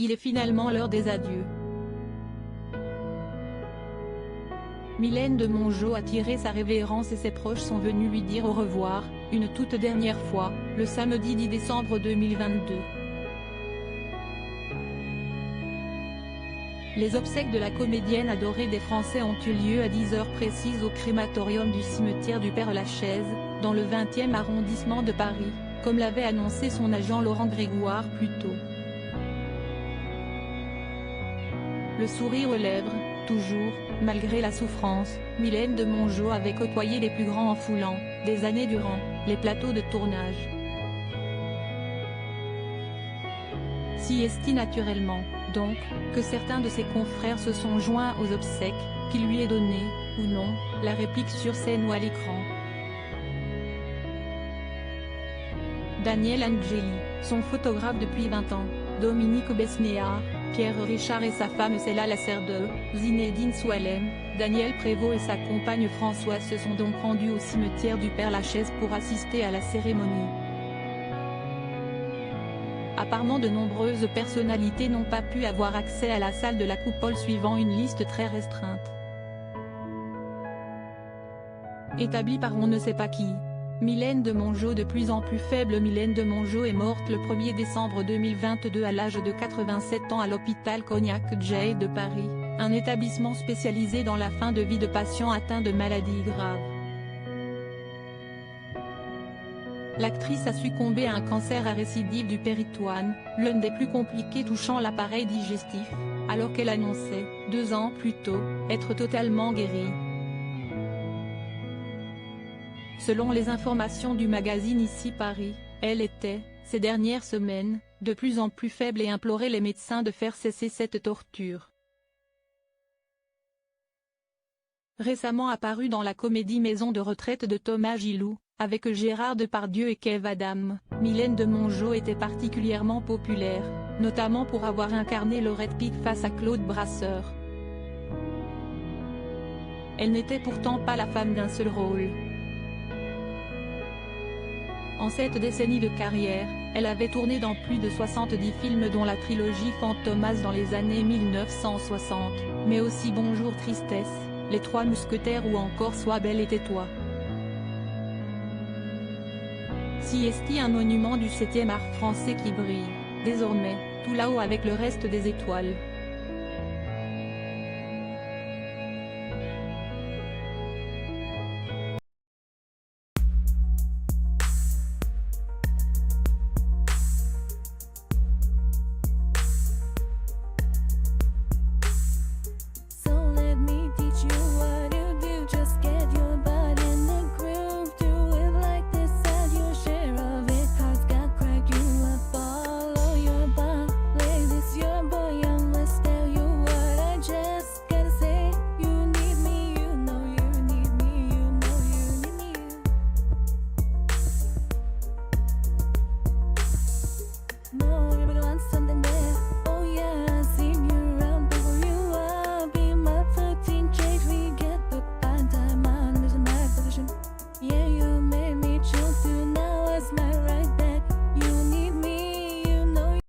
il est finalement l'heure des adieux. Mylène de Mongeau a tiré sa révérence et ses proches sont venus lui dire au revoir, une toute dernière fois, le samedi 10 décembre 2022. Les obsèques de la comédienne adorée des Français ont eu lieu à 10 heures précises au crématorium du cimetière du Père-Lachaise, dans le 20e arrondissement de Paris, comme l'avait annoncé son agent Laurent Grégoire plus tôt. Le sourire aux lèvres, toujours, malgré la souffrance, Mylène de Mongeau avait côtoyé les plus grands en foulant, des années durant, les plateaux de tournage. Si est naturellement, donc, que certains de ses confrères se sont joints aux obsèques, qu'il lui ait donné, ou non, la réplique sur scène ou à l'écran. Daniel Angeli, son photographe depuis 20 ans, Dominique Besnéard, Pierre Richard et sa femme Céla Lasserre, Zinedine Soualem, Daniel Prévost et sa compagne Françoise se sont donc rendus au cimetière du Père-Lachaise pour assister à la cérémonie. Apparemment de nombreuses personnalités n'ont pas pu avoir accès à la salle de la coupole suivant une liste très restreinte. Établie par on ne sait pas qui. Mylène de Mongeau de plus en plus faible. Mylène de Mongeau est morte le 1er décembre 2022 à l'âge de 87 ans à l'hôpital Cognac-Jay de Paris, un établissement spécialisé dans la fin de vie de patients atteints de maladies graves. L'actrice a succombé à un cancer à récidive du péritoine, l'un des plus compliqués touchant l'appareil digestif, alors qu'elle annonçait, 2 ans plus tôt, être totalement guérie. Selon les informations du magazine Ici Paris, elle était, ces dernières semaines, de plus en plus faible et implorait les médecins de faire cesser cette torture. Récemment apparue dans la comédie Maison de retraite de Thomas Gilou, avec Gérard Depardieu et Kev Adams, Mylène de Mongeau était particulièrement populaire, notamment pour avoir incarné Laurette Pic face à Claude Brasseur. Elle n'était pourtant pas la femme d'un seul rôle. En cette décennie de carrière, elle avait tourné dans plus de 70 films dont la trilogie Fantomas dans les années 1960, mais aussi Bonjour Tristesse, Les Trois Mousquetaires ou encore Sois belle et tais-toi. Siesti, un monument du 7e art français qui brille, désormais, tout là-haut avec le reste des étoiles.